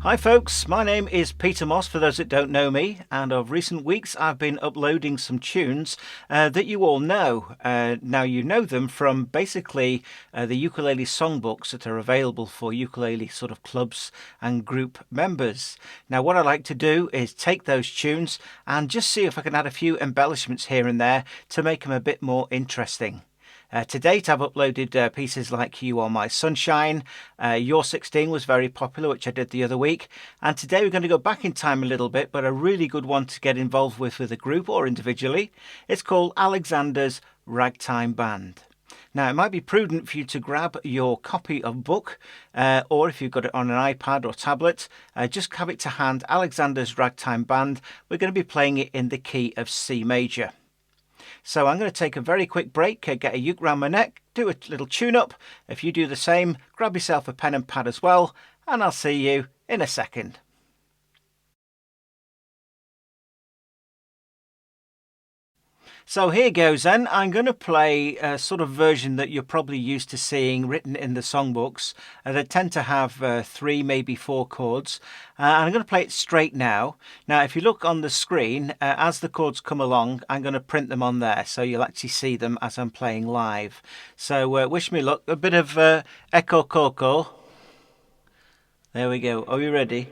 Hi folks, my name is Peter Moss for those that don't know me, and of recent weeks I've been uploading some tunes that you all know. Now you know them from basically the ukulele songbooks that are available for ukulele sort of clubs and group members. Now what I like to do is take those tunes and just see if I can add a few embellishments here and there to make them a bit more interesting. To date, I've uploaded pieces like You Are My Sunshine, Your 16 was very popular, which I did the other week, and today we're going to go back in time a little bit, but a really good one to get involved with a group or individually. It's called Alexanders Ragtime Band. Now, it might be prudent for you to grab your copy of book, or if you've got it on an iPad or tablet, just have it to hand, Alexanders Ragtime Band. We're going to be playing it in the key of C major. So I'm going to take a very quick break, get a uke round my neck, do a little tune-up. If you do the same, grab yourself a pen and pad as well, and I'll see you in a second. So here goes then. I'm going to play a sort of version that you're probably used to seeing written in the songbooks. They tend to have 3, maybe 4 chords. And I'm going to play it straight now. Now, if you look on the screen, as the chords come along, I'm going to print them on there. So you'll actually see them as I'm playing live. So wish me luck. A bit of echo coco. There we go. Are you ready?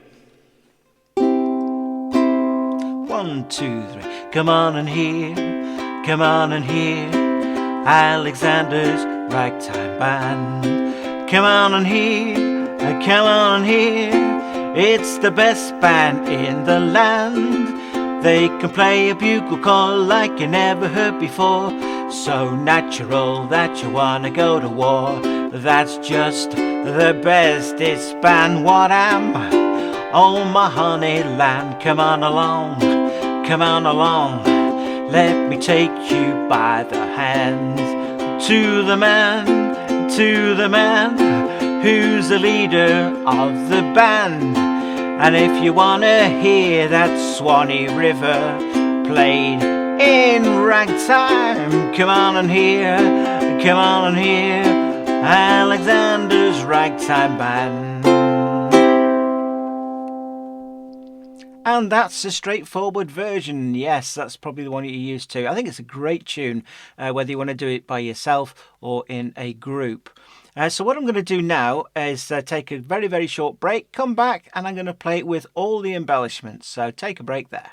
1, 2, 3. Come on and hear. Come on and hear Alexander's Ragtime Band. Come on and hear, come on and hear. It's the best band in the land. They can play a bugle call like you never heard before. So natural that you wanna go to war. That's just the bestest band. What am? Oh my honey land. Come on along, come on along. Let me take you by the hand to the man who's the leader of the band. And if you wanna hear that Swanee River played in ragtime, come on and hear Alexander's Ragtime Band. And that's a straightforward version. Yes, that's probably the one you're used to. I think it's a great tune, whether you want to do it by yourself or in a group. So what I'm going to do now is take a very, very short break, come back, and I'm going to play it with all the embellishments. So take a break there.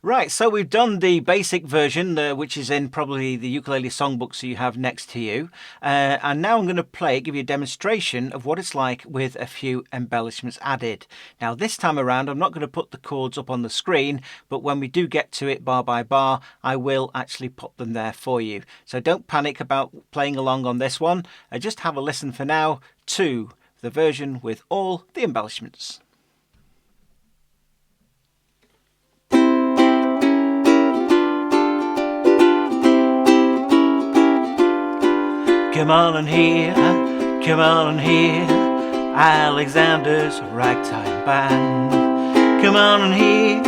Right, so we've done the basic version, which is in probably the ukulele songbooks you have next to you. And now I'm going to give you a demonstration of what it's like with a few embellishments added. Now, this time around, I'm not going to put the chords up on the screen, but when we do get to it bar by bar, I will actually put them there for you. So don't panic about playing along on this one. Just have a listen for now to the version with all the embellishments. Come on and hear Alexander's Ragtime Band. Come on and hear,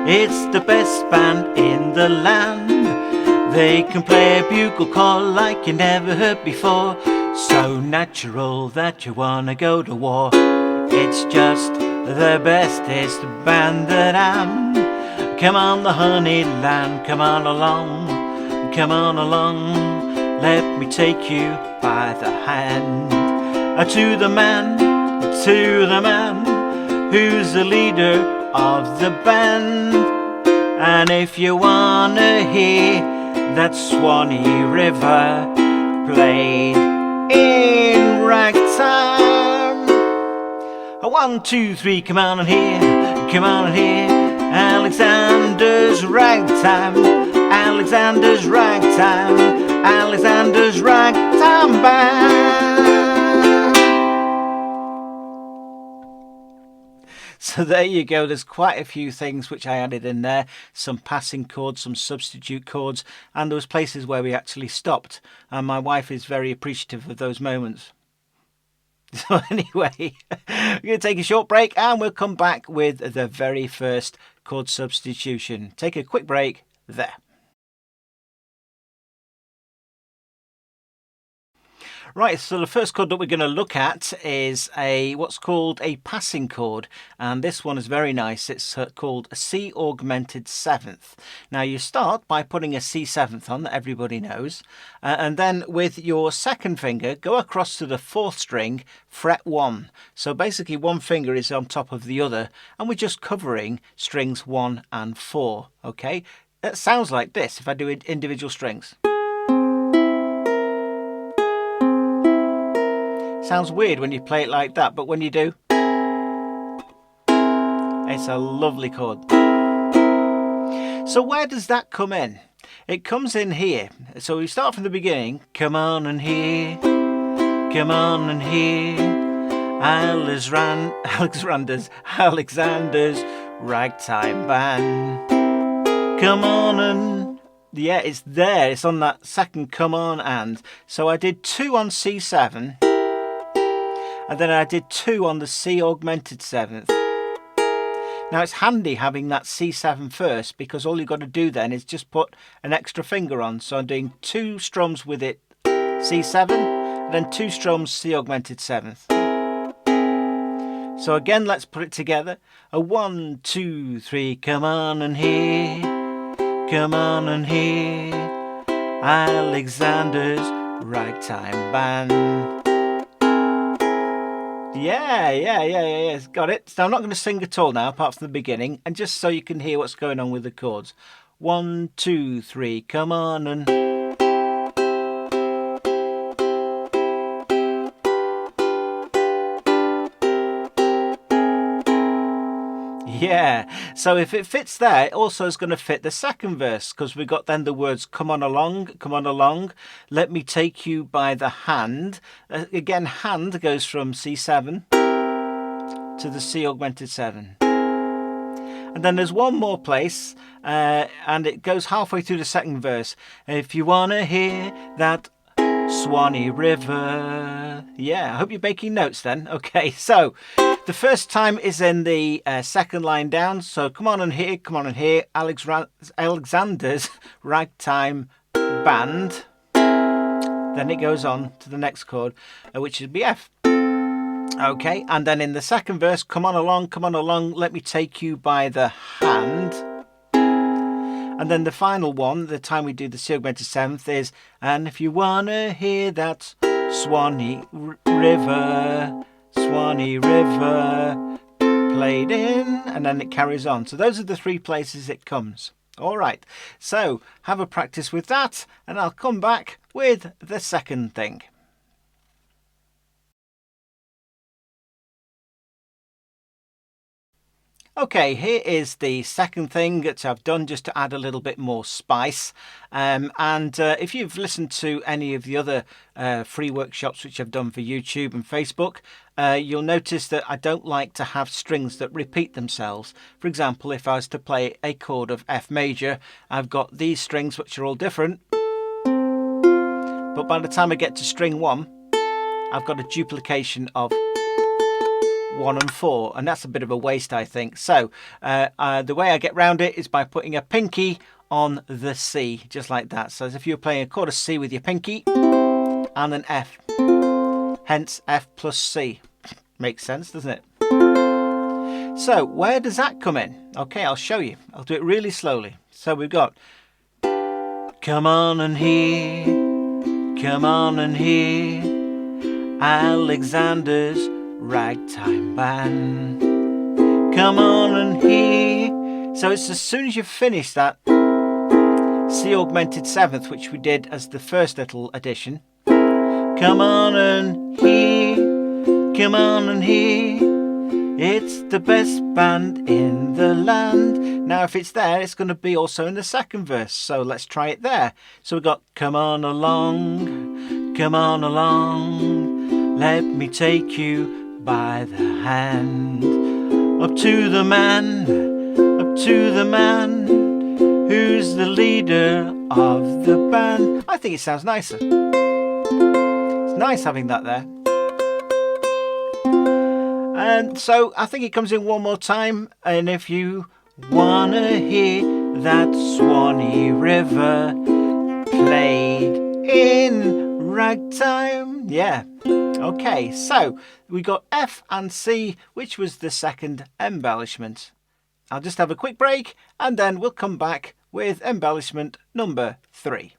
it's the best band in the land. They can play a bugle call like you never heard before. So natural that you wanna go to war. It's just the bestest band that I'm. Come on the honey land, come on along. Come on along, let me take you by the hand to the man who's the leader of the band. And if you wanna hear that Swanee River played in ragtime, 1, 2, 3, come on and hear Alexander's Ragtime. Alexander's Ragtime Band. So there you go. There's quite a few things which I added in there. Some passing chords, some substitute chords, and there was places where we actually stopped. And my wife is very appreciative of those moments. So anyway, we're going to take a short break and we'll come back with the very first chord substitution. Take a quick break there. Right, so the first chord that we're going to look at is what's called a passing chord, and this one is very nice. It's called a C augmented seventh. Now you start by putting a C seventh on that everybody knows, and then with your second finger go across to the fourth string, fret 1. So basically one finger is on top of the other, and we're just covering strings 1 and 4. Okay, that sounds like this if I do individual strings. Sounds weird when you play it like that, but when you do, it's a lovely chord. So where does that come in? It comes in here. So we start from the beginning. Come on and hear, come on and hear, Alexander's Ragtime Band. Come on and... yeah, it's there. It's on that second come on and. So I did 2 on C7. And then I did 2 on the C augmented 7th. Now it's handy having that C7 first, because all you've got to do then is just put an extra finger on. So I'm doing 2 strums with it, C7, and then 2 strums C augmented 7th. So again, let's put it together. A 1, 2, 3, come on and hear, come on and hear, Alexander's Ragtime Band. Yeah, got it. So I'm not going to sing at all now, apart from the beginning, and just so you can hear what's going on with the chords. 1, 2, 3, come on and... yeah, so if it fits there, it also is going to fit the second verse, because we've got then the words come on along, let me take you by the hand. Again, hand goes from C7 to the C augmented 7. And then there's one more place, and it goes halfway through the second verse. If you want to hear that Swanee River. Yeah, I hope you're making notes then. Okay, so the first time is in the second line down. So come on and hear, Alexander's Ragtime Band. Then it goes on to the next chord, which is F. Okay, and then in the second verse, come on along, let me take you by the hand. And then the final one, the time we do the C augmented 7th, is, and if you want to hear that Swanee River played in, and then it carries on. So those are the 3 places it comes. All right, so have a practice with that, and I'll come back with the second thing. Okay, here is the second thing that I've done just to add a little bit more spice. If you've listened to any of the other free workshops which I've done for YouTube and Facebook, you'll notice that I don't like to have strings that repeat themselves. For example, if I was to play a chord of F major, I've got these strings which are all different. But by the time I get to string 1, I've got a duplication of 1 and 4, and that's a bit of a waste, I think. So the way I get round it is by putting a pinky on the C, just like that. So as if you were playing a chord of C with your pinky and an F, hence F plus C. Makes sense, doesn't it? So where does that come in? Okay, I'll show you. I'll do it really slowly. So we've got come on and hear, come on and hear, Alexander's Ragtime Band. Come on and hear. So it's as soon as you finish that C augmented 7th, which we did as the first little addition. Come on and hear, come on and hear, it's the best band in the land. Now if it's there, it's going to be also in the second verse, so let's try it there. So we've got come on along, let me take you by the hand, up to the man who's the leader of the band. I think it sounds nicer. It's nice having that there. And so I think it comes in one more time. And if you wanna hear that Swanee River played in ragtime. Yeah. Okay, so we got F and C, which was the second embellishment. I'll just have a quick break and then we'll come back with embellishment number 3.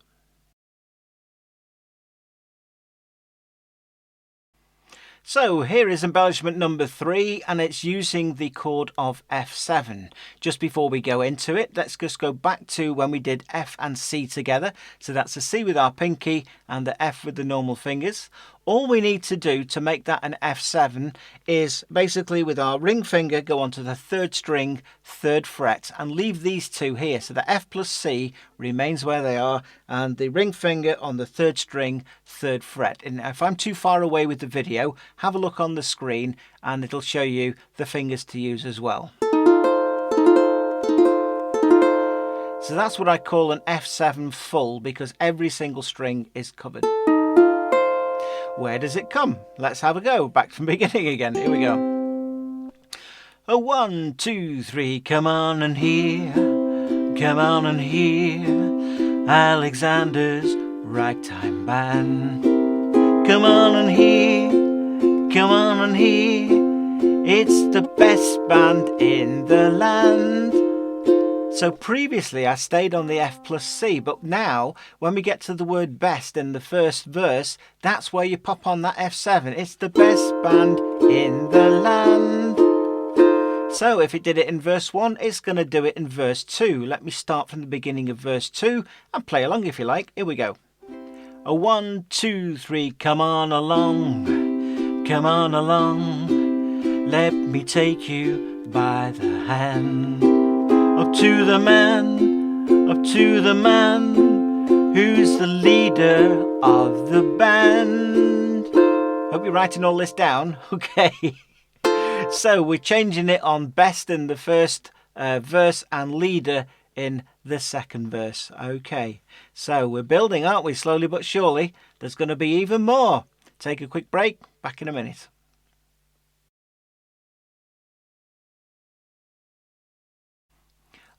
So here is embellishment number 3, and it's using the chord of F7. Just before we go into it, let's just go back to when we did F and C together. So that's a C with our pinky and the F with the normal fingers. All we need to do to make that an F7 is basically with our ring finger go onto the 3rd string, 3rd fret, and leave these two here. So the F plus C remains where they are, and the ring finger on the 3rd string, 3rd fret. And if I'm too far away with the video, have a look on the screen and it'll show you the fingers to use as well. So that's what I call an F7 full, because every single string is covered. Where does it come? Let's have a go. Back from the beginning again. Here we go. A 1, 2, 3, come on and hear, come on and hear Alexanders Ragtime Band. Come on and hear, come on and hear, it's the best band in the land. So previously I stayed on the F plus C, but now when we get to the word best in the first verse, that's where you pop on that F7. It's the best band in the land. So if it did it in verse 1, it's going to do it in verse 2. Let me start from the beginning of verse 2 and play along if you like. Here we go. A 1, 2, 3, come on along, come on along, let me take you by the hand. Up to the man, up to the man, who's the leader of the band. Hope you're writing all this down. Okay. So we're changing it on best in the first verse and leader in the second verse. Okay. So we're building, aren't we? Slowly but surely. There's going to be even more. Take a quick break. Back in a minute.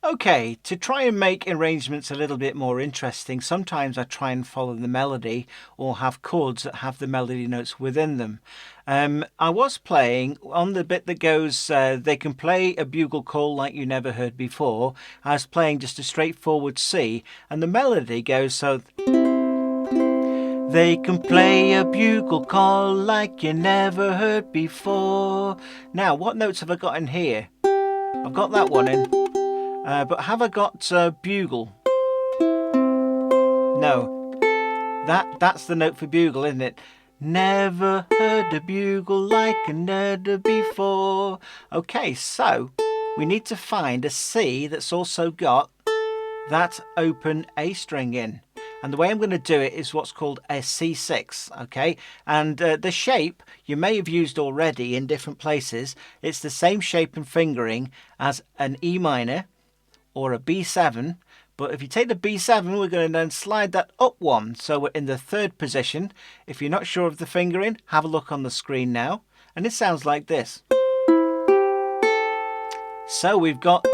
Okay, to try and make arrangements a little bit more interesting, sometimes I try and follow the melody or have chords that have the melody notes within them. I was playing on the bit that goes, they can play a bugle call like you never heard before. I was playing just a straightforward C, and the melody goes so... They can play a bugle call like you never heard before. Now, what notes have I got in here? I've got that one in. But have I got bugle? No. That's the note for bugle, isn't it? Never heard a bugle like another before. Okay, so we need to find a C that's also got that open A string in. And the way I'm going to do it is what's called a C6, okay? And the shape you may have used already in different places. It's the same shape and fingering as an E minor or a B7. But if you take the B7, we're going to then slide that up one. So we're in the 3rd position. If you're not sure of the fingering, have a look on the screen now. And it sounds like this. So we've got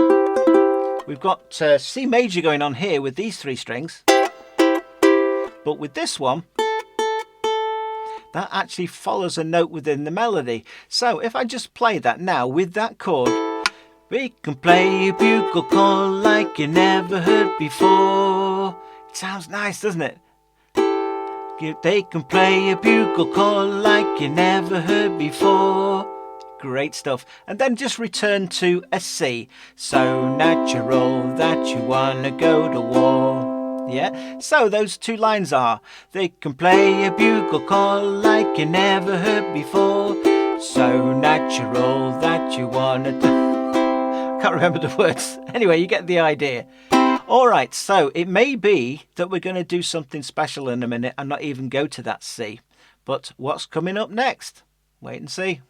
C major going on here with these 3 strings. But with this one, that actually follows a note within the melody. So if I just play that now with that chord, we can play a bugle call like you never heard before. It sounds nice, doesn't it? They can play a bugle call like you never heard before. Great stuff. And then just return to a C. So natural that you wanna go to war. Yeah, so those 2 lines are, they can play a bugle call like you never heard before. So natural that you wanna... Can't remember the words. Anyway, you get the idea. Alright, so it may be that we're going to do something special in a minute and not even go to that C. But what's coming up next? Wait and see.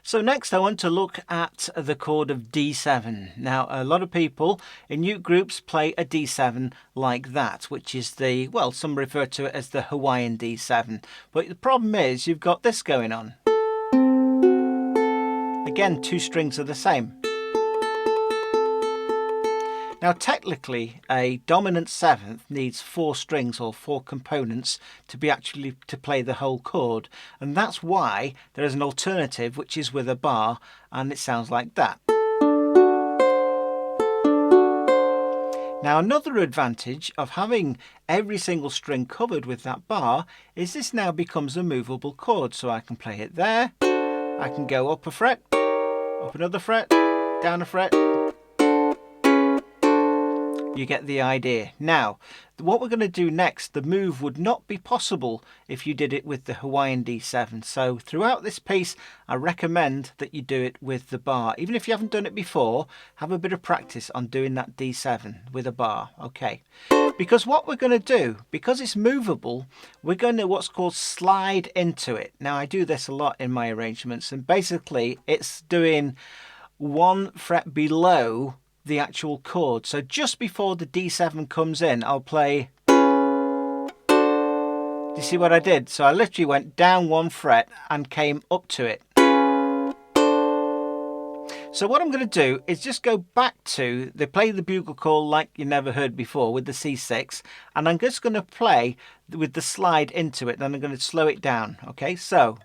So next I want to look at the chord of D7. Now a lot of people in uke groups play a D7 like that, which is the, well, some refer to it as the Hawaiian D7. But the problem is you've got this going on. Again, 2 strings are the same. Now technically a dominant seventh needs 4 strings or 4 components to play the whole chord, and that's why there is an alternative which is with a bar, and it sounds like that. Now another advantage of having every single string covered with that bar is this now becomes a movable chord, so I can play it there, I can go up a fret, up another fret, down a fret. You get the idea. Now, what we're going to do next, the move would not be possible if you did it with the Hawaiian D7. So throughout this piece, I recommend that you do it with the bar. Even if you haven't done it before, have a bit of practice on doing that D7 with a bar. Okay. Because what we're going to do, because it's movable, we're going to what's called slide into it. Now, I do this a lot in my arrangements, and basically it's doing 1 fret below the actual chord. So just before the D7 comes in, I'll play. Do you see what I did? So I literally went down 1 fret and came up to it. So what I'm going to do is just go back to play the bugle call like you never heard before with the C6, and I'm just going to play with the slide into it, then I'm going to slow it down. Okay, so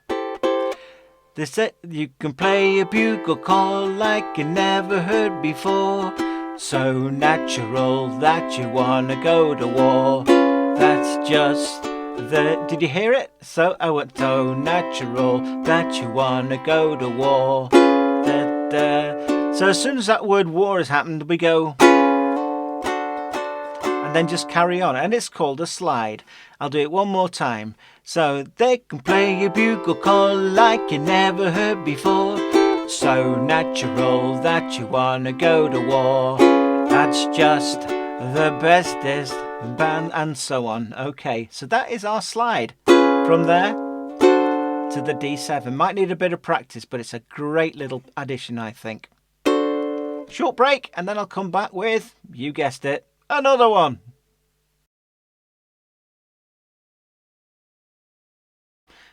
you can play a bugle call like you never heard before, so natural that you wanna go to war. That's just did you hear it? So I went so natural that you wanna go to war. Da, da. So as soon as that word war has happened, we go and then just carry on, and it's called a slide. I'll do it one more time. So they can play a bugle call like you never heard before, so natural that you wanna go to war. That's just the bestest band, and so on. Okay, so that is our slide from there to the D7. Might need a bit of practice, but it's a great little addition, I think. Short break, and then I'll come back with, you guessed it, another one.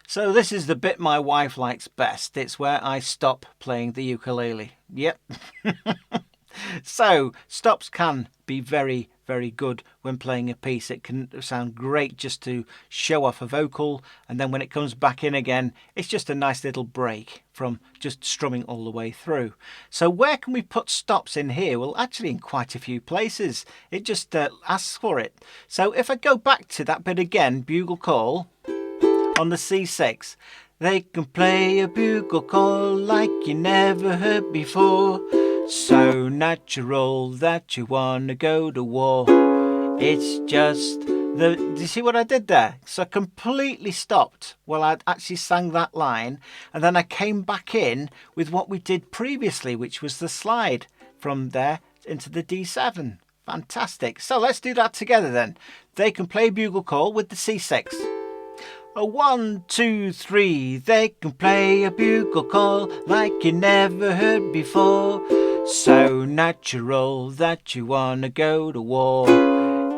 So this is the bit my wife likes best. It's where I stop playing the ukulele. Yep. So stops can be very, very good when playing a piece. It can sound great just to show off a vocal, and then when it comes back in again, it's just a nice little break from just strumming all the way through. So where can we put stops in here? Well, actually in quite a few places. It just asks for it. So if I go back to that bit again, bugle call on the C6, they can play a bugle call like you never heard before, so natural that you wanna go to war. It's just do you see what I did there? So I completely stopped while I'd actually sang that line, and then I came back in with what we did previously, which was the slide from there into the D7. Fantastic. So let's do that together then. They can play bugle call with the C6. A 1, 2, 3, they can play a bugle call like you never heard before, so natural that you wanna go to war.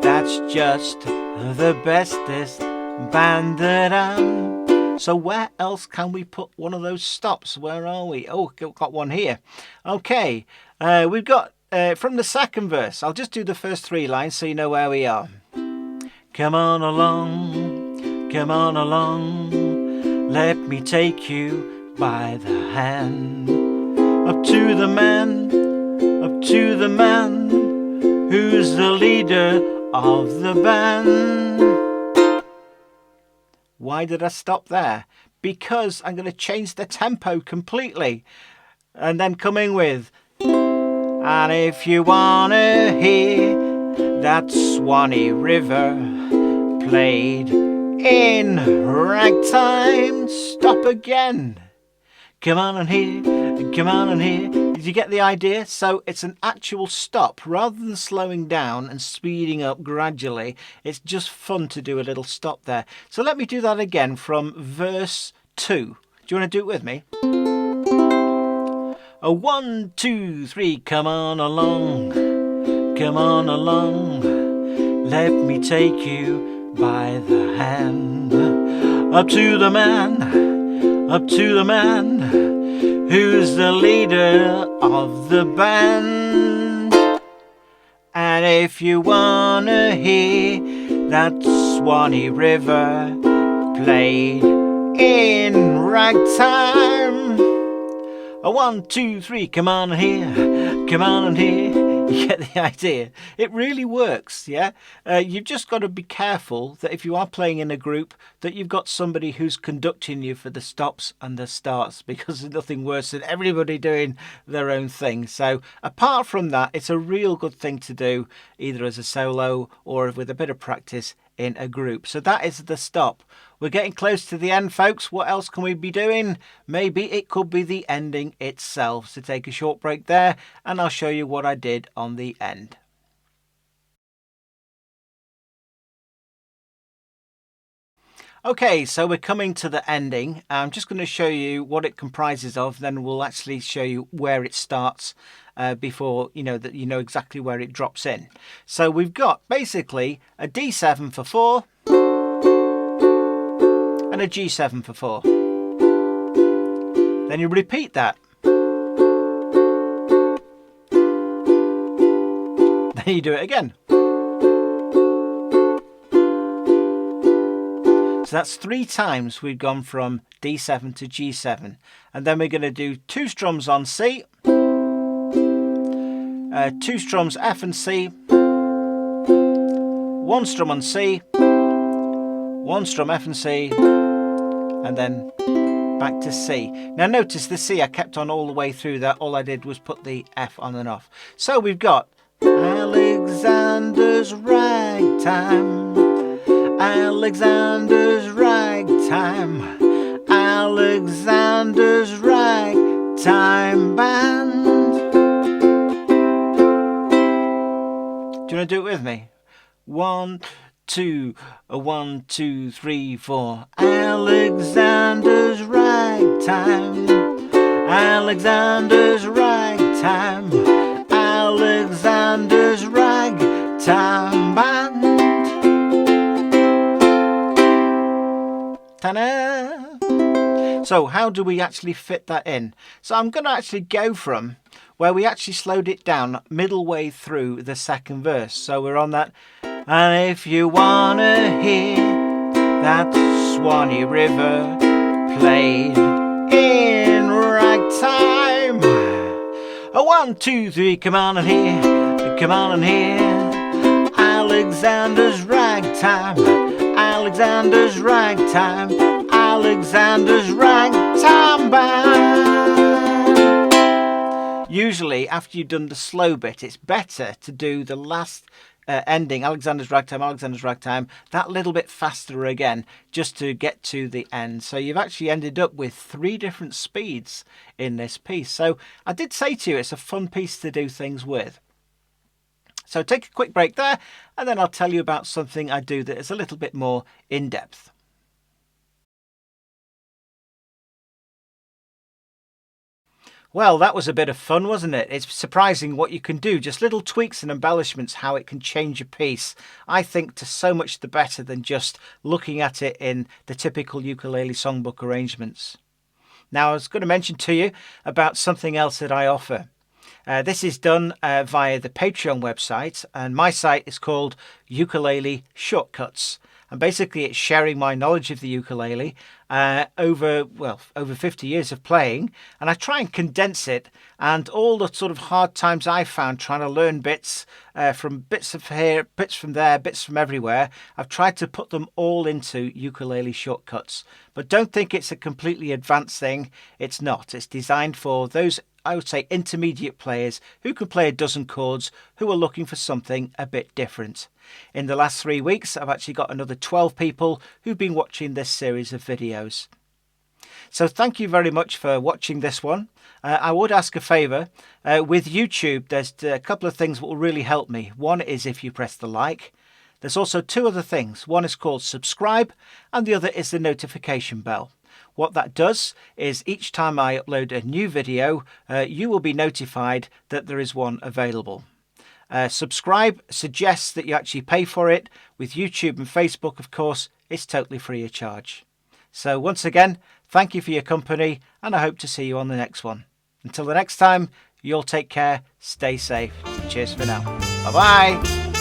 That's just the bestest band that I'm. So where else can we put one of those stops? Where are we? Oh, got one here. Okay, we've got from the second verse. I'll just do the first 3 lines so you know where we are. Come on along. Come on along, let me take you by the hand, up to the man who's the leader of the band. Why did I stop there? Because I'm going to change the tempo completely and then come in with, and if you wanna hear that Swanee River played in ragtime, stop again. Come on and here, come on and here. Did you get the idea? So it's an actual stop rather than slowing down and speeding up gradually. It's just fun to do a little stop there. So let me do that again from verse 2. Do you want to do it with me? A 1, 2, 3, come on along, come on along, let me take you by the hand, up to the man who's the leader of the band. And if you wanna hear that Swanee River played in ragtime, a 1, 2, 3, come on and hear, come on and hear. You get the idea. It really works, yeah? You've just got to be careful that if you are playing in a group, that you've got somebody who's conducting you for the stops and the starts, because there's nothing worse than everybody doing their own thing. So apart from that, it's a real good thing to do, either as a solo or with a bit of practice in a group. So that is the stop. We're getting close to the end, folks. What else can we be doing? Maybe it could be the ending itself. So take a short break there and I'll show you what I did on the end. Okay, so we're coming to the ending. I'm just going to show you what it comprises of, then we'll actually show you where it starts before that you know exactly where it drops in. So we've got basically a D7 for 4 and a G7 for 4. Then you repeat that. Then you do it again. So that's 3 times we've gone from D7 to G7. And then we're going to do 2 strums on C, 2 strums F and C, 1 strum on C, 1 strum F and C, and then back to C. Now notice the C I kept on all the way through that. All I did was put the F on and off. So we've got Alexander's Ragtime, Alexander's Ragtime, Alexander's Ragtime Band. Do you want to do it with me? 1, 2, 1, 2, 3, 4. Alexander's Ragtime, Alexander's Ragtime, Alexander's Ragtime Band. Ta-da! So how do we actually fit that in? So I'm going to actually go from where we actually slowed it down middle way through the second verse. So we're on that. And if you wanna hear that Swanee River played in ragtime, a 1, 2, 3, come on and hear, come on and hear. Alexander's Ragtime, Alexander's Ragtime, Alexander's Ragtime Band. Usually after you've done the slow bit, it's better to do the last ending, Alexander's Ragtime, that little bit faster again, just to get to the end. So you've actually ended up with 3 different speeds in this piece. So I did say to you, it's a fun piece to do things with. So take a quick break there, and then I'll tell you about something I do that is a little bit more in depth. Well, that was a bit of fun, wasn't it? It's surprising what you can do. Just little tweaks and embellishments, how it can change a piece. I think to so much the better than just looking at it in the typical ukulele songbook arrangements. Now, I was going to mention to you about something else that I offer. This is done via the Patreon website, and my site is called Ukulele Shortcuts. And basically it's sharing my knowledge of the ukulele over 50 years of playing, and I try and condense it, and all the sort of hard times I found trying to learn bits from bits of here, bits from there, bits from everywhere. I've tried to put them all into Ukulele Shortcuts. But don't think it's a completely advanced thing. It's not. It's designed for those, I would say, intermediate players who can play a dozen chords, who are looking for something a bit different. In the last 3 weeks, I've actually got another 12 people who've been watching this series of videos. So thank you very much for watching this one. I would ask a favour. With YouTube, there's a couple of things that will really help me. One is if you press the like. There's also 2 other things. One is called subscribe, and the other is the notification bell. What that does is each time I upload a new video, you will be notified that there is one available. Subscribe suggests that you actually pay for it. With YouTube and Facebook, of course, it's totally free of charge. So once again, thank you for your company, and I hope to see you on the next one. Until the next time, you all take care, stay safe. Cheers for now. Bye-bye.